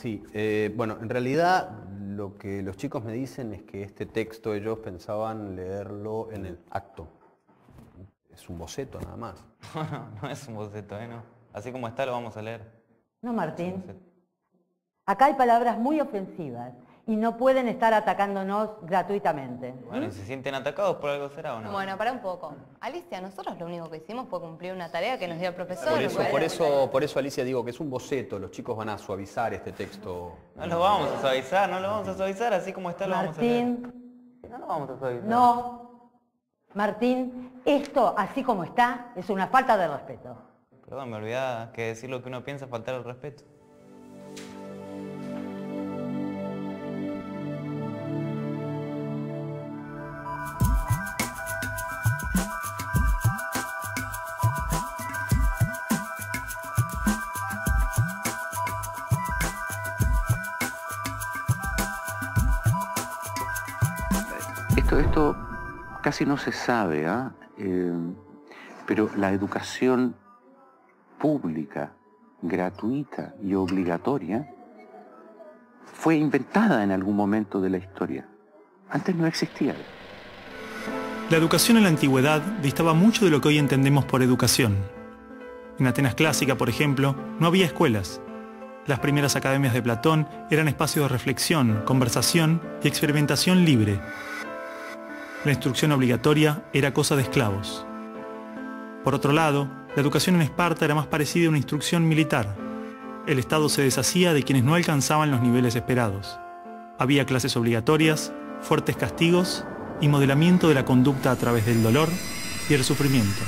Sí, bueno, en realidad lo que los chicos me dicen es que este texto ellos pensaban leerlo en el acto. Es un boceto nada más. No es un boceto, ¿no? Así como está lo vamos a leer. No, Martín. Acá hay palabras muy ofensivas y no pueden estar atacándonos gratuitamente. Bueno, si se sienten atacados por algo será o no. Bueno, para un poco. Alicia, nosotros lo único que hicimos fue cumplir una tarea que nos dio el profesor. Por eso, Alicia, digo que es un boceto. Los chicos van a suavizar este texto. No lo vamos a suavizar, no lo vamos a suavizar, así como está lo vamos a leer. Martín. No lo vamos a suavizar. No. Martín, esto así como está es una falta de respeto. Perdón, me olvidaba que decir lo que uno piensa es faltar el respeto. Esto casi no se sabe, pero la educación pública, gratuita y obligatoria fue inventada en algún momento de la historia. Antes no existía. La educación en la antigüedad distaba mucho de lo que hoy entendemos por educación. En Atenas clásica, por ejemplo, no había escuelas. Las primeras academias de Platón eran espacios de reflexión, conversación y experimentación libre. La instrucción obligatoria era cosa de esclavos. Por otro lado, la educación en Esparta era más parecida a una instrucción militar. El Estado se deshacía de quienes no alcanzaban los niveles esperados. Había clases obligatorias, fuertes castigos y modelamiento de la conducta a través del dolor y el sufrimiento.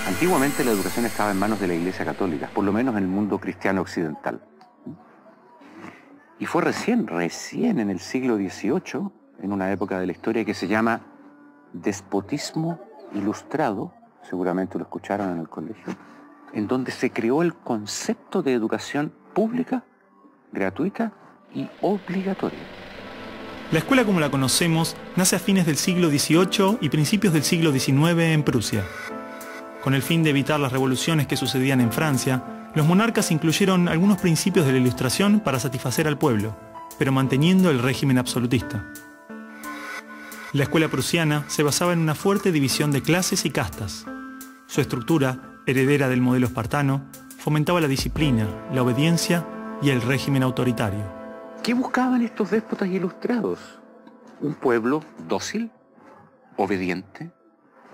Antiguamente la educación estaba en manos de la Iglesia Católica, por lo menos en el mundo cristiano occidental. Y fue recién en el siglo XVIII, en una época de la historia que se llama despotismo ilustrado, seguramente lo escucharon en el colegio, en donde se creó el concepto de educación pública, gratuita y obligatoria. La escuela como la conocemos nace a fines del siglo XVIII y principios del siglo XIX en Prusia. Con el fin de evitar las revoluciones que sucedían en Francia, los monarcas incluyeron algunos principios de la Ilustración para satisfacer al pueblo, pero manteniendo el régimen absolutista. La escuela prusiana se basaba en una fuerte división de clases y castas. Su estructura, heredera del modelo espartano, fomentaba la disciplina, la obediencia y el régimen autoritario. ¿Qué buscaban estos déspotas ilustrados? Un pueblo dócil, obediente,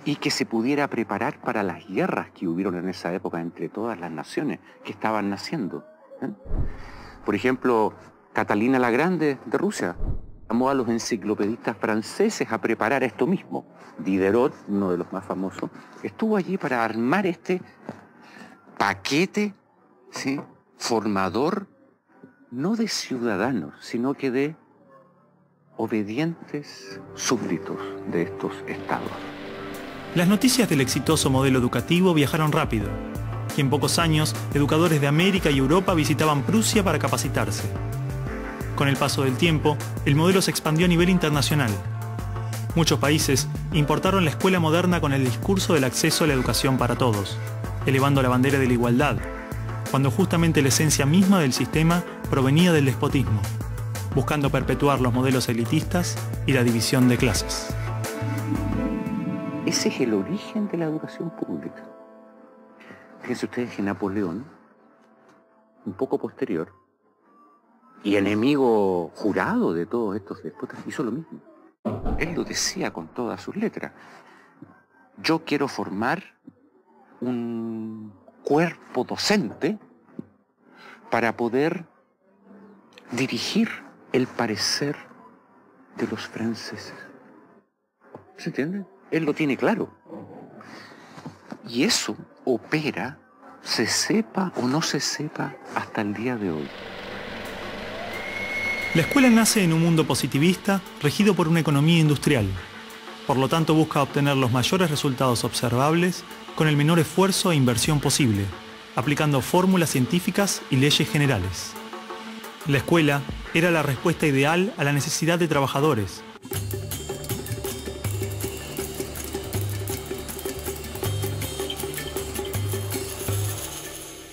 y que se pudiera preparar para las guerras que hubieron en esa época entre todas las naciones que estaban naciendo. Por ejemplo, Catalina la Grande de Rusia llamó a los enciclopedistas franceses a preparar esto mismo. Diderot, uno de los más famosos, estuvo allí para armar este paquete, ¿sí?, formador, no de ciudadanos, sino que de obedientes súbditos de estos estados. Las noticias del exitoso modelo educativo viajaron rápido, y en pocos años, educadores de América y Europa visitaban Prusia para capacitarse. Con el paso del tiempo, el modelo se expandió a nivel internacional. Muchos países importaron la escuela moderna con el discurso del acceso a la educación para todos, elevando la bandera de la igualdad, cuando justamente la esencia misma del sistema provenía del despotismo, buscando perpetuar los modelos elitistas y la división de clases. Ese es el origen de la educación pública. Fíjense ustedes que Napoleón, un poco posterior, y enemigo jurado de todos estos déspotas, hizo lo mismo. Él lo decía con todas sus letras. Yo quiero formar un cuerpo docente para poder dirigir el parecer de los franceses. ¿Se entiende? Él lo tiene claro. Y eso opera, se sepa o no se sepa, hasta el día de hoy. La escuela nace en un mundo positivista regido por una economía industrial. Por lo tanto, busca obtener los mayores resultados observables con el menor esfuerzo e inversión posible, aplicando fórmulas científicas y leyes generales. La escuela era la respuesta ideal a la necesidad de trabajadores.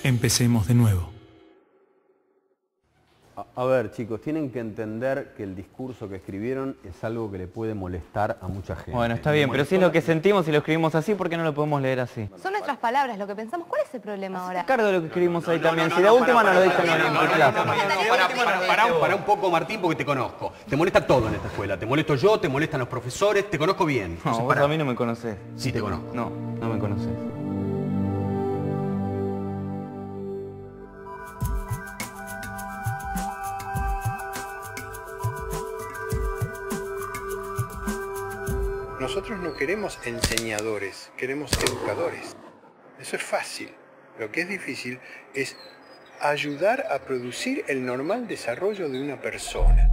Empecemos de nuevo. A ver, chicos, tienen que entender que el discurso que escribieron es algo que le puede molestar a mucha gente. Bueno, está bien, pero si es lo que sentimos y lo escribimos así, ¿por qué no lo podemos leer así? Son nuestras palabras, lo que pensamos. ¿Cuál es el problema ahora? Cargo de lo que escribimos ahí también. Si la última no lo dicen en clase. Pará un poco, Martín, porque te conozco. Te molesta todo en esta escuela. Te molesto yo, te molestan los profesores, te conozco bien. No, vos a mí no me conocés. Sí te conozco. No, no me conocés. Nosotros no queremos enseñadores, queremos educadores. Eso es fácil. Lo que es difícil es ayudar a producir el normal desarrollo de una persona.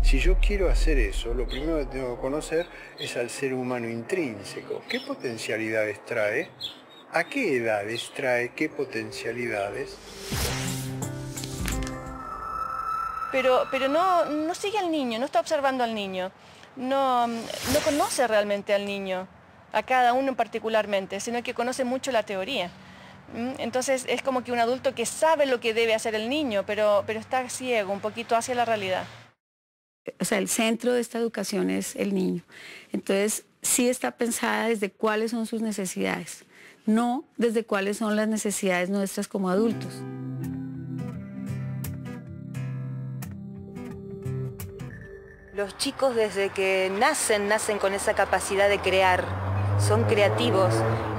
Si yo quiero hacer eso, lo primero que tengo que conocer es al ser humano intrínseco. ¿Qué potencialidades trae? ¿A qué edades trae? ¿Qué potencialidades? Pero no sigue al niño, no está observando al niño. No conoce realmente al niño, a cada uno particularmente, sino que conoce mucho la teoría. Entonces es como que un adulto que sabe lo que debe hacer el niño, pero está ciego un poquito hacia la realidad. O sea, el centro de esta educación es el niño. Entonces sí está pensada desde cuáles son sus necesidades, no desde cuáles son las necesidades nuestras como adultos. Los chicos desde que nacen con esa capacidad de crear. Son creativos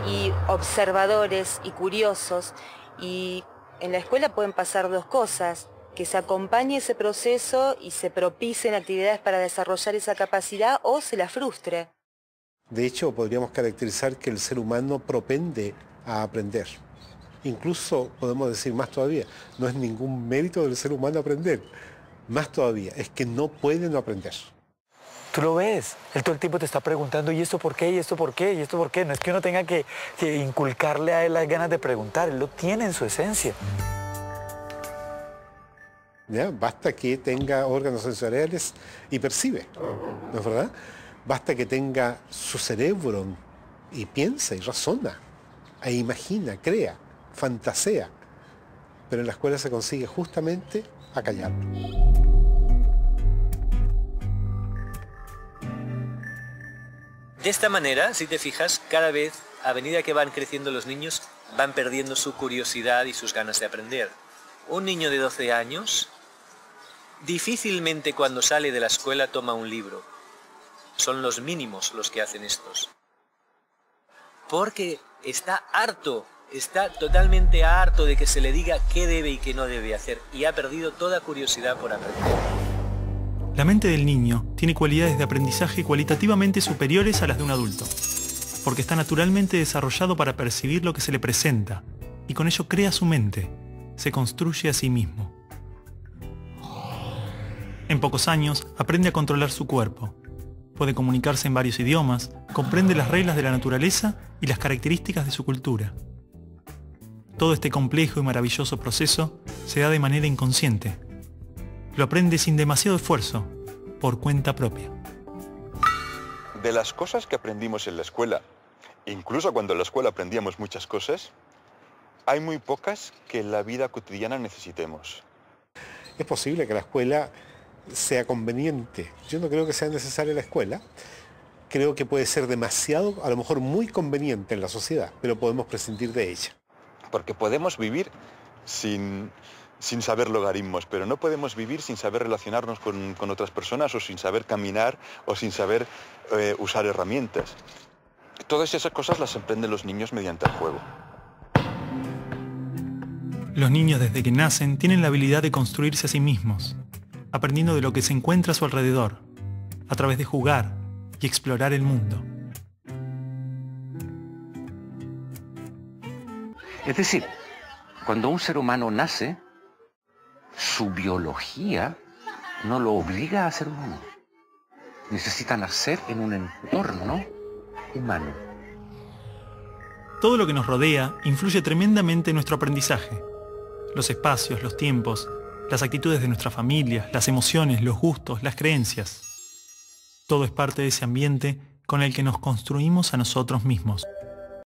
y observadores y curiosos. Y en la escuela pueden pasar dos cosas: que se acompañe ese proceso y se propicien actividades para desarrollar esa capacidad, o se la frustre. De hecho, podríamos caracterizar que el ser humano propende a aprender. Incluso podemos decir más todavía, no es ningún mérito del ser humano aprender. Más todavía, es que no pueden aprender. Tú lo ves, él todo el tiempo te está preguntando, ¿y esto por qué? ¿Y esto por qué? ¿Y esto por qué? No es que uno tenga que inculcarle a él las ganas de preguntar, él lo tiene en su esencia. ¿Ya? Basta que tenga órganos sensoriales y percibe, ¿no es verdad? Basta que tenga su cerebro y piensa y razona, e imagina, crea, fantasea. Pero en la escuela se consigue justamente acallarlo. De esta manera, si te fijas, cada vez, a medida que van creciendo los niños, van perdiendo su curiosidad y sus ganas de aprender. Un niño de 12 años difícilmente cuando sale de la escuela toma un libro. Son los mínimos los que hacen estos. Porque está harto, está totalmente harto de que se le diga qué debe y qué no debe hacer, y ha perdido toda curiosidad por aprender. La mente del niño tiene cualidades de aprendizaje cualitativamente superiores a las de un adulto, porque está naturalmente desarrollado para percibir lo que se le presenta, y con ello crea su mente, se construye a sí mismo. En pocos años aprende a controlar su cuerpo, puede comunicarse en varios idiomas, comprende las reglas de la naturaleza y las características de su cultura. Todo este complejo y maravilloso proceso se da de manera inconsciente. Lo aprende sin demasiado esfuerzo, por cuenta propia. De las cosas que aprendimos en la escuela, incluso cuando en la escuela aprendíamos muchas cosas, hay muy pocas que en la vida cotidiana necesitemos. Es posible que la escuela sea conveniente. Yo no creo que sea necesaria la escuela. Creo que puede ser demasiado, a lo mejor muy conveniente en la sociedad, pero podemos prescindir de ella. Porque podemos vivir sin saber logaritmos, pero no podemos vivir sin saber relacionarnos con otras personas, o sin saber caminar, o sin saber usar herramientas. Todas esas cosas las aprenden los niños mediante el juego. Los niños desde que nacen tienen la habilidad de construirse a sí mismos, aprendiendo de lo que se encuentra a su alrededor, a través de jugar y explorar el mundo. Es decir, cuando un ser humano nace, su biología no lo obliga a ser humano. Necesita nacer en un entorno humano. Todo lo que nos rodea influye tremendamente en nuestro aprendizaje. Los espacios, los tiempos, las actitudes de nuestra familia, las emociones, los gustos, las creencias. Todo es parte de ese ambiente con el que nos construimos a nosotros mismos.